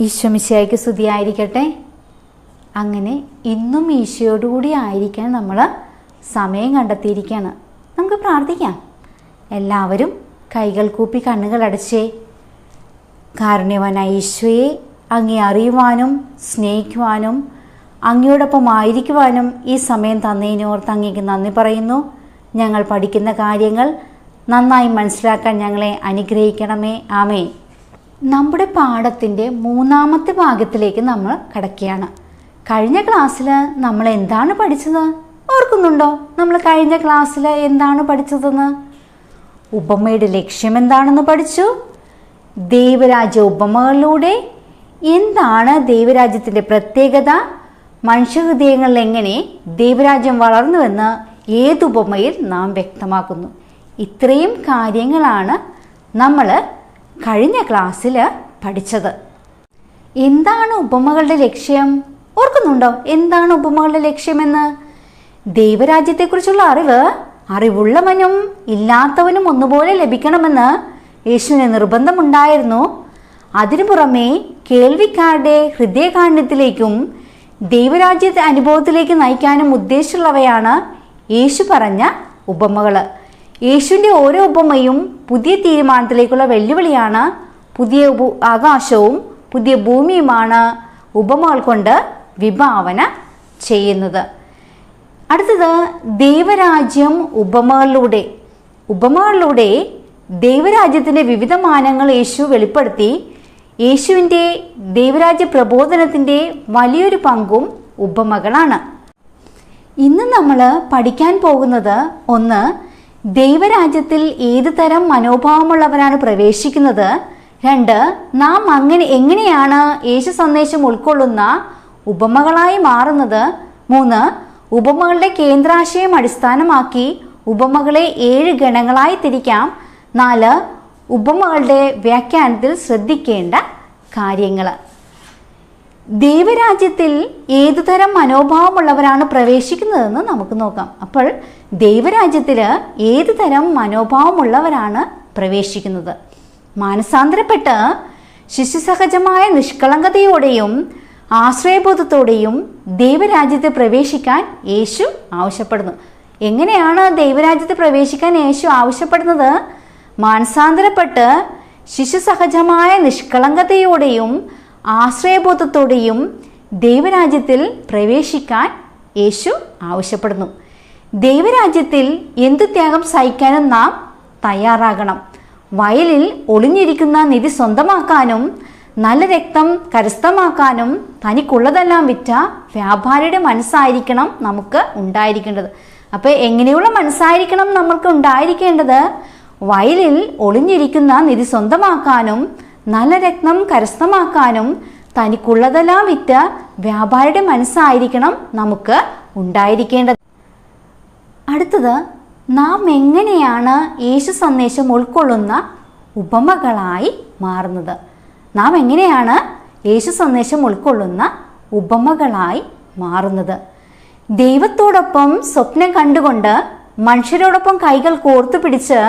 ഈശോ മിശിഹായ്ക്ക് സ്തുതിയായിരിക്കട്ടെ. അങ്ങനെ ഇന്നും ഈശോയോടുകൂടി ആയിരിക്കാൻ നമ്മൾ സമയം കണ്ടെത്തിയിരിക്കുകയാണ്. നമുക്ക് പ്രാർത്ഥിക്കാം. എല്ലാവരും കൈകൾ കൂപ്പി കണ്ണുകൾ അടച്ചേ. കാരുണ്യവാനായ ഈശോയെ, അങ്ങേ അറിയുവാനും സ്നേഹിക്കുവാനും അങ്ങയോടൊപ്പം ആയിരിക്കുവാനും ഈ സമയം തന്നതിനോർത്ത് അങ്ങേക്ക് നന്ദി പറയുന്നു. ഞങ്ങൾ പഠിക്കുന്ന കാര്യങ്ങൾ നന്നായി മനസ്സിലാക്കാൻ ഞങ്ങളെ അനുഗ്രഹിക്കണമേ. ആമേൻ. നമ്മുടെ പാഠത്തിൻ്റെ 3-ാമത്തെ ഭാഗത്തിലേക്ക് നമ്മൾ കടക്കുകയാണ്. കഴിഞ്ഞ ക്ലാസ്സിൽ നമ്മൾ എന്താണ് പഠിച്ചത് ഓർക്കുന്നുണ്ടോ? നമ്മൾ കഴിഞ്ഞ ക്ലാസ്സിൽ എന്താണ് പഠിച്ചതെന്ന്? ഉപമയുടെ ലക്ഷ്യം എന്താണെന്ന് പഠിച്ചു. ദൈവരാജ്യ ഉപമകളിലൂടെ എന്താണ് ദൈവരാജ്യത്തിൻ്റെ പ്രത്യേകത, മനുഷ്യഹൃദയങ്ങളിൽ എങ്ങനെ ദൈവരാജ്യം വളർന്നുവെന്ന് ഏതുപമയിൽ നാം വ്യക്തമാക്കുന്നു. ഇത്രയും കാര്യങ്ങളാണ് നമ്മൾ കഴിഞ്ഞ ക്ലാസ്സിൽ പഠിച്ചത്. എന്താണ് ഉപമകളുടെ ലക്ഷ്യം ഓർക്കുന്നുണ്ടോ? എന്താണ് ഉപമകളുടെ ലക്ഷ്യമെന്ന്? ദൈവരാജ്യത്തെക്കുറിച്ചുള്ള അറിവുള്ളവനും ഇല്ലാത്തവനും ഒന്നുപോലെ ലഭിക്കണമെന്ന് യേശുവിന് നിർബന്ധമുണ്ടായിരുന്നു. അതിനു പുറമെ കേൾവിക്കാരുടെ ഹൃദയകാഠിന്യത്തിലേക്കും ദൈവരാജ്യ അനുഭവത്തിലേക്ക് നയിക്കാനും ഉദ്ദേശമുള്ളവയാണ് യേശു പറഞ്ഞ ഉപമകൾ. യേശുവിൻ്റെ ഓരോ ഉപമയും പുതിയ തീരുമാനത്തിലേക്കുള്ള വെല്ലുവിളിയാണ്. പുതിയ ആകാശവും പുതിയ ഭൂമിയുമാണ് ഉപമകൾ കൊണ്ട് വിഭാവന ചെയ്യുന്നത്. അടുത്തത് ദൈവരാജ്യം ഉപമകളിലൂടെ ദൈവരാജ്യത്തിൻ്റെ വിവിധ മാനങ്ങൾ യേശു വെളിപ്പെടുത്തി. യേശുവിൻ്റെ ദൈവരാജ്യ പ്രബോധനത്തിൻ്റെ വലിയൊരു പങ്കും ഉപമകളാണ്. ഇന്ന് നമ്മൾ പഠിക്കാൻ പോകുന്നത്, ഒന്ന്, ദൈവരാജ്യത്തിൽ ഏത് തരം മനോഭാവമുള്ളവരാണ് പ്രവേശിക്കുന്നത്. 2, നാം എങ്ങനെയാണ് യേശു സന്ദേശം ഉൾക്കൊള്ളുന്ന ഉപമകളായി മാറുന്നത്. 3, ഉപമകളുടെ കേന്ദ്രാശയം അടിസ്ഥാനമാക്കി ഉപമകളെ 7 ഗണങ്ങളായി തിരിക്കാം. 4, ഉപമകളുടെ വ്യാഖ്യാനത്തിൽ ശ്രദ്ധിക്കേണ്ട കാര്യങ്ങൾ. ദൈവരാജ്യത്തിൽ ഏതുതരം മനോഭാവമുള്ളവരാണ് പ്രവേശിക്കുന്നതെന്ന് നമുക്ക് നോക്കാം. അപ്പോൾ ദൈവരാജ്യത്തിൽ ഏത് തരം മനോഭാവമുള്ളവരാണ് പ്രവേശിക്കുന്നത്? മാനസാന്തരപ്പെട്ട് ശിശുസഹജമായ നിഷ്കളങ്കതയോടെയും ആശ്രയബോധത്തോടെയും ദൈവരാജ്യത്തിൽ പ്രവേശിക്കാൻ യേശു ആവശ്യപ്പെടുന്നു. എങ്ങനെയാണ് ദൈവരാജ്യത്തിൽ പ്രവേശിക്കാൻ യേശു ആവശ്യപ്പെടുന്നത്? മാനസാന്തരപ്പെട്ട് ശിശുസഹജമായ നിഷ്കളങ്കതയോടെയും ആശ്രയബോധത്തോടെയും ദൈവരാജ്യത്തിൽ പ്രവേശിക്കാൻ യേശു ആവശ്യപ്പെടുന്നു. ദൈവരാജ്യത്തിൽ എന്തു ത്യാഗം സഹിക്കാനും നാം തയ്യാറാകണം. വയലിൽ ഒളിഞ്ഞിരിക്കുന്ന നിധി സ്വന്തമാക്കാനും നല്ല രക്തം കരസ്ഥമാക്കാനും തനിക്കുള്ളതെല്ലാം വിറ്റ വ്യാപാരിയുടെ മനസ്സായിരിക്കണം നമുക്ക് ഉണ്ടായിരിക്കേണ്ടത്. അപ്പോൾ എങ്ങനെയുള്ള മനസ്സായിരിക്കണം നമുക്ക് ഉണ്ടായിരിക്കേണ്ടത്? വയലിൽ ഒളിഞ്ഞിരിക്കുന്ന നിധി സ്വന്തമാക്കാനും നല്ല രത്നം കരസ്ഥമാക്കാനും തനിക്കുള്ളതെല്ലാം വിറ്റ വ്യാപാരിയുടെ മനസ്സായിരിക്കണം നമുക്ക് ഉണ്ടായിരിക്കേണ്ടത്. അടുത്തത്, നാം എങ്ങനെയാണ് യേശു സന്ദേശം ഉൾക്കൊള്ളുന്ന ഉപമകളായി മാറുന്നത്? നാം എങ്ങനെയാണ് യേശു സന്ദേശം ഉൾക്കൊള്ളുന്ന ഉപമകളായി മാറുന്നത്? ദൈവത്തോടൊപ്പം സ്വപ്നം കണ്ടുകൊണ്ട് മനുഷ്യരോടൊപ്പം കൈകൾ കോർത്തു പിടിച്ച്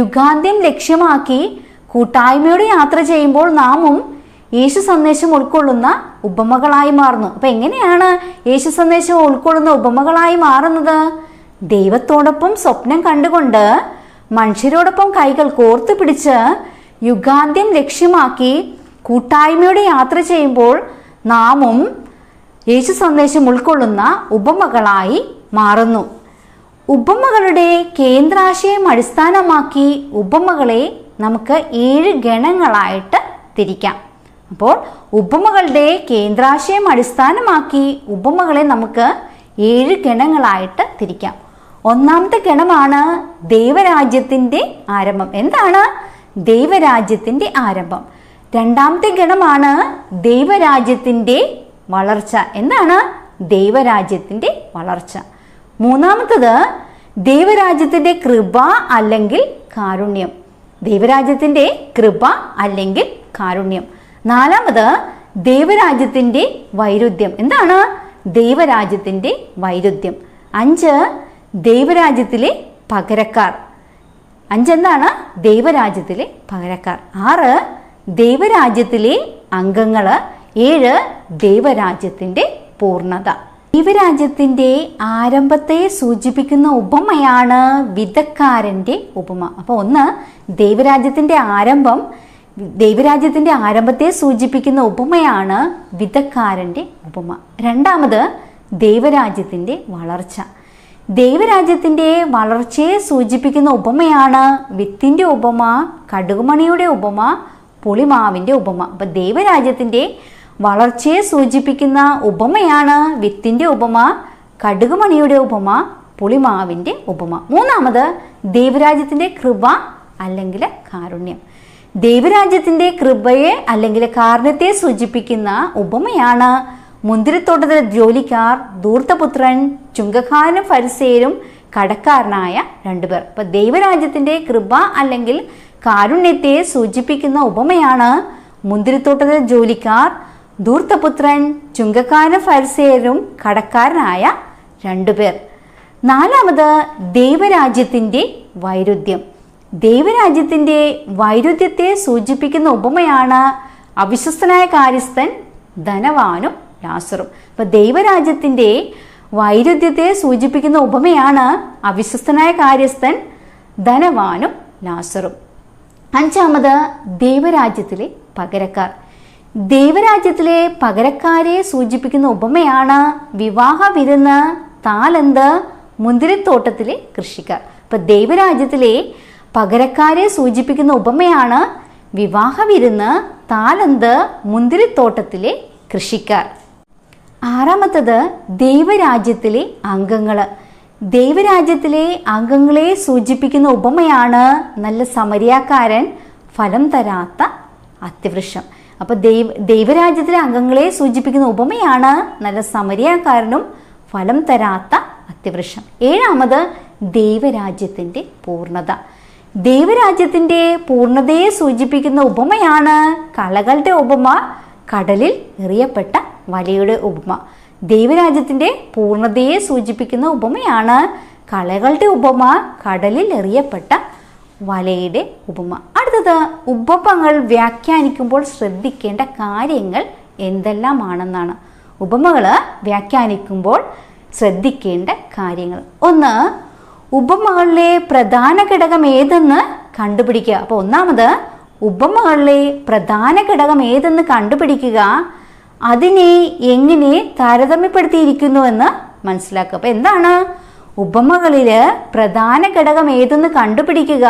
യുഗാന്ത്യം ലക്ഷ്യമാക്കി കൂട്ടായ്മയോടെ യാത്ര ചെയ്യുമ്പോൾ നാമും യേശു സന്ദേശം ഉൾക്കൊള്ളുന്ന ഉപമകളായി മാറുന്നു. അപ്പം എങ്ങനെയാണ് യേശു സന്ദേശം ഉൾക്കൊള്ളുന്ന ഉപമകളായി മാറുന്നത്? ദൈവത്തോടൊപ്പം സ്വപ്നം കണ്ടുകൊണ്ട് മനുഷ്യരോടൊപ്പം കൈകൾ കോർത്തു പിടിച്ച് യുഗാന്ത്യം ലക്ഷ്യമാക്കി കൂട്ടായ്മയോടെ യാത്ര ചെയ്യുമ്പോൾ നാമും യേശു സന്ദേശം ഉൾക്കൊള്ളുന്ന ഉപമകളായി മാറുന്നു. ഉപമകളുടെ കേന്ദ്രാശയം അടിസ്ഥാനമാക്കി ഉപമകളെ നമുക്ക് 7 ഗണങ്ങളായിട്ട് തിരിക്കാം. അപ്പോൾ ഉപമകളുടെ കേന്ദ്രാശയം അടിസ്ഥാനമാക്കി ഉപമകളെ നമുക്ക് 7 ഗണങ്ങളായിട്ട് തിരിക്കാം. ഒന്നാമത്തെ ഗണമാണ് ദൈവരാജ്യത്തിൻ്റെ ആരംഭം. എന്താണ് ദൈവരാജ്യത്തിൻ്റെ ആരംഭം? രണ്ടാമത്തെ ഗണമാണ് ദൈവരാജ്യത്തിൻ്റെ വളർച്ച. എന്താണ് ദൈവരാജ്യത്തിൻ്റെ വളർച്ച? മൂന്നാമത്തത് ദൈവരാജ്യത്തിൻ്റെ കൃപ അല്ലെങ്കിൽ കാരുണ്യം. ദൈവരാജ്യത്തിൻ്റെ കൃപ അല്ലെങ്കിൽ കാരുണ്യം. നാലാമത് ദൈവരാജ്യത്തിൻ്റെ വൈരുദ്ധ്യം. എന്താണ് ദൈവരാജ്യത്തിൻ്റെ വൈരുദ്ധ്യം? 5, ദൈവരാജ്യത്തിലെ പകരക്കാർ. 5 എന്താണ് ദൈവരാജ്യത്തിലെ പകരക്കാർ. 6, ദൈവരാജ്യത്തിലെ അംഗങ്ങൾ, 7 ദൈവരാജ്യത്തിൻ്റെ പൂർണ്ണത. ദൈവരാജ്യത്തിൻ്റെ ആരംഭത്തെ സൂചിപ്പിക്കുന്ന ഉപമയാണ് വിതക്കാരൻ്റെ ഉപമ. അപ്പോൾ ഒന്ന്, ദൈവരാജ്യത്തിൻ്റെ ആരംഭത്തെ സൂചിപ്പിക്കുന്ന ഉപമയാണ് വിതക്കാരൻ്റെ ഉപമ. രണ്ടാമത്, ദൈവരാജ്യത്തിൻ്റെ വളർച്ച. ദൈവരാജ്യത്തിൻ്റെ വളർച്ചയെ സൂചിപ്പിക്കുന്ന ഉപമയാണ് വിത്തിൻ്റെ ഉപമ, കടുകുമണിയുടെ ഉപമ, പുളിമാവിൻ്റെ ഉപമ. അപ്പം ദൈവരാജ്യത്തിൻ്റെ വളർച്ചയെ സൂചിപ്പിക്കുന്ന ഉപമയാണ് വിത്തിൻ്റെ ഉപമ, കടുകുമണിയുടെ ഉപമ, പുളിമാവിൻ്റെ ഉപമ. മൂന്നാമത്, ദൈവരാജ്യത്തിൻ്റെ കൃപ അല്ലെങ്കിൽ കാരുണ്യം. ദൈവരാജ്യത്തിൻ്റെ കൃപയെ അല്ലെങ്കിൽ കാരുണ്യത്തെ സൂചിപ്പിക്കുന്ന ഉപമയാണ് മുന്തിരിത്തോട്ടത്തിലെ ജോലിക്കാർ, ധൂർത്തപുത്രൻ, ചുങ്കക്കാരനും ഫരിസേയരും, കടക്കാരനായ 2 പേർ. അപ്പം ദൈവരാജ്യത്തിൻ്റെ കൃപ അല്ലെങ്കിൽ കാരുണ്യത്തെ സൂചിപ്പിക്കുന്ന ഉപമയാണ് മുന്തിരിത്തോട്ടത്തിലെ ജോലിക്കാർ, ധൂർത്തപുത്രൻ, ചുങ്കക്കാരനും ഫരിസേയരും, കടക്കാരനായ 2 പേർ. നാലാമത്, ദൈവരാജ്യത്തിൻ്റെ വൈരുദ്ധ്യം. ദൈവരാജ്യത്തിൻ്റെ വൈരുദ്ധ്യത്തെ സൂചിപ്പിക്കുന്ന ഉപമയാണ് അവിശ്വസ്തനായ കാര്യസ്ഥൻ, ധനവാനും ലാസറും. അപ്പം ദൈവരാജ്യത്തിൻ്റെ വൈരുദ്ധ്യത്തെ സൂചിപ്പിക്കുന്ന ഉപമയാണ് അവിശ്വസ്തനായ കാര്യസ്ഥൻ, ധനവാനും ലാസറും. അഞ്ചാമത്, ദൈവരാജ്യത്തിലെ പകരക്കാർ. ദൈവരാജ്യത്തിലെ പകരക്കാരെ സൂചിപ്പിക്കുന്ന ഉപമയാണ് വിവാഹ വിരുന്ന്, താലന്ത്, മുന്തിരിത്തോട്ടത്തിലെ കൃഷിക്കാർ. അപ്പം ദൈവരാജ്യത്തിലെ പകരക്കാരെ സൂചിപ്പിക്കുന്ന ഉപമയാണ് വിവാഹ വിരുന്ന്, താലന്ത്, മുന്തിരിത്തോട്ടത്തിലെ കൃഷിക്കാർ. ആറാമത്തത്, ദൈവരാജ്യത്തിലെ അംഗങ്ങൾ. ദൈവരാജ്യത്തിലെ അംഗങ്ങളെ സൂചിപ്പിക്കുന്ന ഉപമയാണ് നല്ല സമരിയാക്കാരൻ, ഫലം തരാത്ത അത്തിവൃക്ഷം. അപ്പോൾ ദൈവരാജ്യത്തിലെ അംഗങ്ങളെ സൂചിപ്പിക്കുന്ന ഉപമയാണ് നല്ല സമരിയാക്കാരനും ഫലം തരാത്ത അത്തിവൃക്ഷം. ഏഴാമത്, ദൈവരാജ്യത്തിൻ്റെ പൂർണ്ണത. ദൈവരാജ്യത്തിൻ്റെ പൂർണ്ണതയെ സൂചിപ്പിക്കുന്ന ഉപമയാണ് കളകളുടെ ഉപമ, കടലിൽ എറിയപ്പെട്ട വലയുടെ ഉപമ. ദൈവരാജ്യത്തിൻ്റെ പൂർണ്ണതയെ സൂചിപ്പിക്കുന്ന ഉപമയാണ് കളകളുടെ ഉപമ, കടലിൽ എറിയപ്പെട്ട വലയുടെ ഉപമ. അടുത്തത്, ഉപമകൾ വ്യാഖ്യാനിക്കുമ്പോൾ ശ്രദ്ധിക്കേണ്ട കാര്യങ്ങൾ എന്തെല്ലാമാണെന്നാണ്. ഉപമകൾ വ്യാഖ്യാനിക്കുമ്പോൾ ശ്രദ്ധിക്കേണ്ട കാര്യങ്ങൾ. ഒന്ന്, ഉപമകളിലെ പ്രധാന ഘടകം ഏതെന്ന് കണ്ടുപിടിക്കുക. അപ്പോൾ ഒന്നാമത്, ഉപമകളിലെ പ്രധാന ഘടകം ഏതെന്ന് കണ്ടുപിടിക്കുക, അതിനെ എങ്ങനെ താരതമ്യപ്പെടുത്തിയിരിക്കുന്നുവെന്ന് മനസ്സിലാക്കുക. അപ്പോൾ എന്താണ് ഉപമകളിൽ പ്രധാന ഘടകം ഏതെന്ന് കണ്ടുപിടിക്കുക,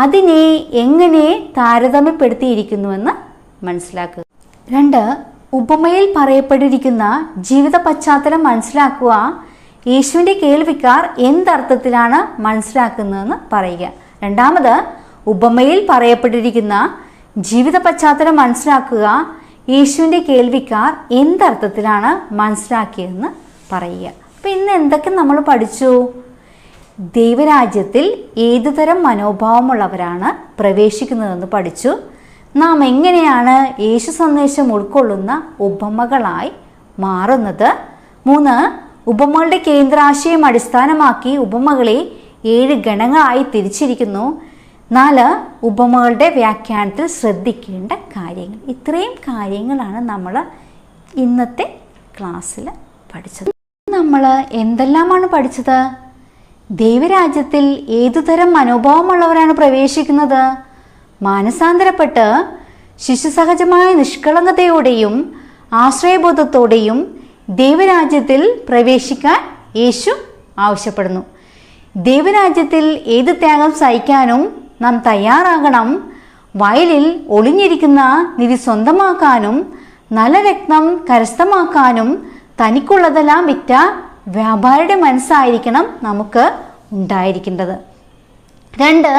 അതിനെ എങ്ങനെ താരതമ്യപ്പെടുത്തിയിരിക്കുന്നുവെന്ന് മനസ്സിലാക്കുക. 2, ഉപമയിൽ പറയപ്പെട്ടിരിക്കുന്ന ജീവിത പശ്ചാത്തലം മനസ്സിലാക്കുക. യേശുവിൻ്റെ കേൾവിക്കാർ എന്തർത്ഥത്തിലാണ് മനസ്സിലാക്കുന്നതെന്ന് പറയുക. രണ്ടാമത്, ഉപമയിൽ പറയപ്പെട്ടിരിക്കുന്ന ജീവിത പശ്ചാത്തലം മനസ്സിലാക്കുക. യേശുവിൻ്റെ കേൾവിക്കാർ എന്തർത്ഥത്തിലാണ് മനസ്സിലാക്കിയതെന്ന് പറയുക. അപ്പം ഇന്ന് എന്തൊക്കെ നമ്മൾ പഠിച്ചു? ദൈവരാജ്യത്തിൽ ഏതുതരം മനോഭാവമുള്ളവരാണ് പ്രവേശിക്കുന്നതെന്ന് പഠിച്ചു. നാം എങ്ങനെയാണ് യേശു സന്ദേശം ഉൾക്കൊള്ളുന്ന ഉപമകളായി മാറുന്നത്? 3, ഉപമകളുടെ കേന്ദ്രാശയം അടിസ്ഥാനമാക്കി ഉപമകളെ 7 ഗണങ്ങളായി തിരിച്ചിരിക്കുന്നു. 4, ഉപമകളുടെ വ്യാഖ്യാനത്തിൽ ശ്രദ്ധിക്കേണ്ട കാര്യങ്ങൾ. ഇത്രയും കാര്യങ്ങളാണ് നമ്മൾ ഇന്നത്തെ ക്ലാസ്സിൽ പഠിച്ചത്. നമ്മൾ എന്തെല്ലാമാണ് പഠിച്ചത്? ദൈവരാജ്യത്തിൽ ഏതുതരം മനോഭാവമുള്ളവരാണ് പ്രവേശിക്കുന്നത്? മാനസാന്തരപ്പെട്ട് ശിശുസഹജമായ നിഷ്കളങ്കതയോടെയും ആശ്രയബോധത്തോടെയും ദൈവരാജ്യത്തിൽ പ്രവേശിക്കാൻ യേശു ആവശ്യപ്പെടുന്നു. ദൈവരാജ്യത്തിൽ ഏത് ത്യാഗം സഹിക്കാനും നാം തയ്യാറാകണം. വയലിൽ ഒളിഞ്ഞിരിക്കുന്ന നിധി സ്വന്തമാക്കാനും നല്ല രത്നം കരസ്ഥമാക്കാനും തനിക്കുള്ളതെല്ലാം വിറ്റ വ്യാപാരിയുടെ മനസ്സായിരിക്കണം നമുക്ക് ഉണ്ടായിരിക്കേണ്ടത്. 2,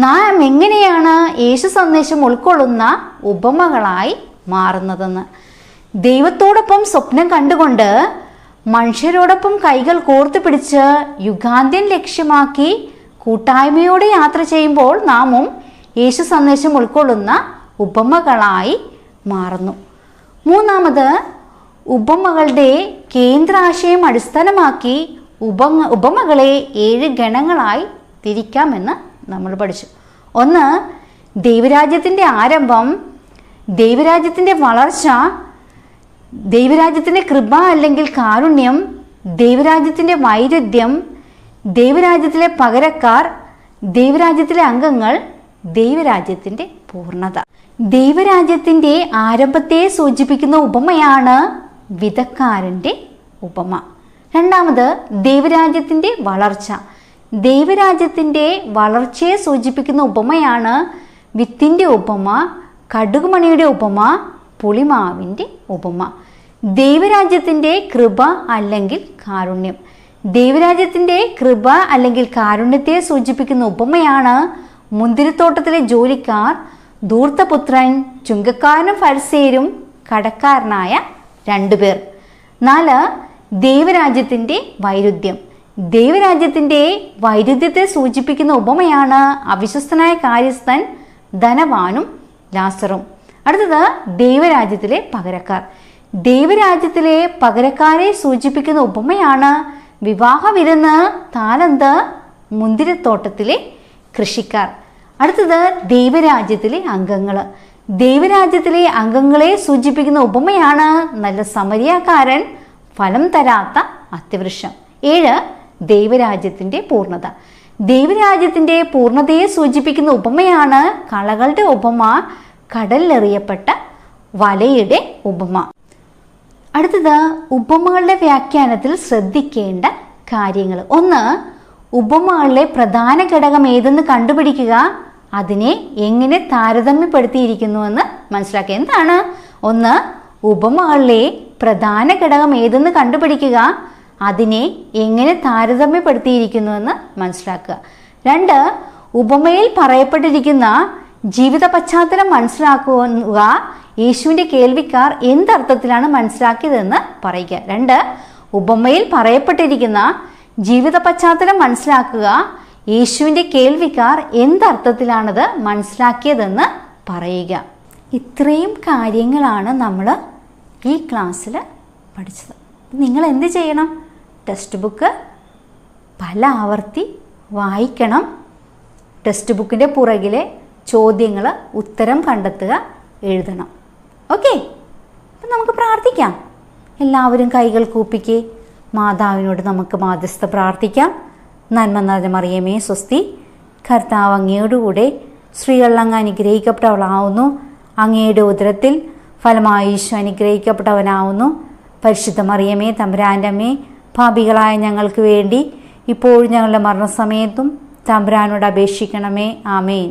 നാം എങ്ങനെയാണ് യേശു സന്ദേശം ഉൾക്കൊള്ളുന്ന ഉപമകളായി മാറുന്നതെന്ന്. ദൈവത്തോടൊപ്പം സ്വപ്നം കണ്ടുകൊണ്ട് മനുഷ്യരോടൊപ്പം കൈകൾ കോർത്തു പിടിച്ച് യുഗാന്ത്യം ലക്ഷ്യമാക്കി കൂട്ടായ്മയോടെ യാത്ര ചെയ്യുമ്പോൾ നാമും യേശു സന്ദേശം ഉൾക്കൊള്ളുന്ന ഉപമകളായി മാറുന്നു. 3, ഉപമകളുടെ കേന്ദ്രാശയം അടിസ്ഥാനമാക്കി ഉപമകളെ 7 ഗണങ്ങളായി തിരിക്കാമെന്ന് നമ്മൾ പഠിച്ചു. 1, ദൈവരാജ്യത്തിൻ്റെ ആരംഭം. ദൈവരാജ്യത്തിൻ്റെ വളർച്ച, ദൈവരാജ്യത്തിൻ്റെ കൃപ അല്ലെങ്കിൽ കാരുണ്യം, ദൈവരാജ്യത്തിൻ്റെ വൈരുദ്ധ്യം, ദൈവരാജ്യത്തിലെ പകരക്കാർ, ദൈവരാജ്യത്തിലെ അംഗങ്ങൾ, ദൈവരാജ്യത്തിൻ്റെ പൂർണ്ണത. ദൈവരാജ്യത്തിൻ്റെ ആരംഭത്തെ സൂചിപ്പിക്കുന്ന ഉപമയാണ് വിതക്കാരൻ്റെ ഉപമ. രണ്ടാമത് ദൈവരാജ്യത്തിൻ്റെ വളർച്ച. ദൈവരാജ്യത്തിൻ്റെ വളർച്ചയെ സൂചിപ്പിക്കുന്ന ഉപമയാണ് വിത്തിൻ്റെ ഉപമ, കടുകുമണിയുടെ ഉപമ, പുളിമാവിൻ്റെ ഉപമ. ദൈവരാജ്യത്തിൻ്റെ കൃപ അല്ലെങ്കിൽ കാരുണ്യം. ദൈവരാജ്യത്തിൻ്റെ കൃപ അല്ലെങ്കിൽ കാരുണ്യത്തെ സൂചിപ്പിക്കുന്ന ഉപമയാണ് മുന്തിരിത്തോട്ടത്തിലെ ജോലിക്കാർ, ധൂർത്തപുത്രൻ, ചുങ്കക്കാരനും ഫരിസേയരും, കടക്കാരനായ 2 പേർ. 4. ദൈവരാജ്യത്തിൻ്റെ വൈരുദ്ധ്യം. ദൈവരാജ്യത്തിൻ്റെ വൈരുദ്ധ്യത്തെ സൂചിപ്പിക്കുന്ന ഉപമയാണ് അവിശ്വസ്തനായ കാര്യസ്ഥൻ, ധനവാനും ലാസറും. അടുത്തത് ദൈവരാജ്യത്തിലെ പകരക്കാർ. ദൈവരാജ്യത്തിലെ പകരക്കാരെ സൂചിപ്പിക്കുന്ന ഉപമയാണ് വിവാഹ വിരുന്ന്, താലന്ത്, മുന്തിരിത്തോട്ടത്തിലെ കൃഷിക്കാർ. അടുത്തത് ദൈവരാജ്യത്തിലെ അംഗങ്ങൾ. ദൈവരാജ്യത്തിലെ അംഗങ്ങളെ സൂചിപ്പിക്കുന്ന ഉപമയാണ് നല്ല സമരിയാക്കാരൻ, ഫലം തരാത്ത അത്തിവൃക്ഷം. 7. ദൈവരാജ്യത്തിൻ്റെ പൂർണ്ണത. ദൈവരാജ്യത്തിൻ്റെ പൂർണ്ണതയെ സൂചിപ്പിക്കുന്ന ഉപമയാണ് കളകളുടെ ഉപമ, കടലിലെറിയപ്പെട്ട വലയുടെ ഉപമ. അടുത്തത് ഉപമകളുടെ വ്യാഖ്യാനത്തിൽ ശ്രദ്ധിക്കേണ്ട കാര്യങ്ങൾ. 1. ഉപമകളിലെ പ്രധാന ഘടകം ഏതെന്ന് കണ്ടുപിടിക്കുക, അതിനെ എങ്ങനെ താരതമ്യപ്പെടുത്തിയിരിക്കുന്നുവെന്ന് മനസ്സിലാക്കുക. എന്താണ്? 1. ഉപമകളിലെ പ്രധാന ഘടകം ഏതെന്ന് കണ്ടുപിടിക്കുക, അതിനെ എങ്ങനെ താരതമ്യപ്പെടുത്തിയിരിക്കുന്നുവെന്ന് മനസ്സിലാക്കുക. 2. ഉപമയിൽ പറയപ്പെട്ടിരിക്കുന്ന ജീവിത പശ്ചാത്തലം മനസ്സിലാക്കുക, യേശുവിൻ്റെ കേൾവിക്കാർ എന്തർത്ഥത്തിലാണ് മനസ്സിലാക്കിയതെന്ന് പറയുക. 2. ഉപമയിൽ പറയപ്പെട്ടിരിക്കുന്ന ജീവിത പശ്ചാത്തലം മനസ്സിലാക്കുക, യേശുവിൻ്റെ കേൾവിക്കാർ എന്തർത്ഥത്തിലാണത് മനസ്സിലാക്കിയതെന്ന് പറയുക. ഇത്രയും കാര്യങ്ങളാണ് നമ്മൾ ഈ ക്ലാസ്സിൽ പഠിച്ചത്. നിങ്ങൾ എന്ത് ചെയ്യണം? ടെക്സ്റ്റ് ബുക്ക് പല ആവർത്തി വായിക്കണം. ടെക്സ്റ്റ് ബുക്കിൻ്റെ പുറകിലെ ചോദ്യങ്ങൾ ഉത്തരം കണ്ടെത്തുക, എഴുതണം. ഓക്കെ, അപ്പം നമുക്ക് പ്രാർത്ഥിക്കാം. എല്ലാവരും കൈകൾ കൂപ്പിക്കേ. മാതാവിനോട് നമുക്ക് മാധ്യസ്ഥ പ്രാർത്ഥിക്കാം. നന്മ നിറഞ്ഞ മറിയമേ സ്വസ്തി, കർത്താവ് അങ്ങയോടുകൂടെ സ്ത്രീകൾ അങ്ങ് അനുഗ്രഹിക്കപ്പെട്ടവളാവുന്നു. അങ്ങയുടെ ഉദരത്തിൽ ഫലമായി ഈശോ അനുഗ്രഹിക്കപ്പെട്ടവനാവുന്നു. പരിശുദ്ധ മറിയമേ തമ്പുരാൻ്റെ അമ്മേ, പാപികളായ ഞങ്ങൾക്ക് വേണ്ടി ഇപ്പോഴും ഞങ്ങളുടെ മരണസമയത്തും തമ്പുരാനോട് അപേക്ഷിക്കണമേ. ആമേൻ.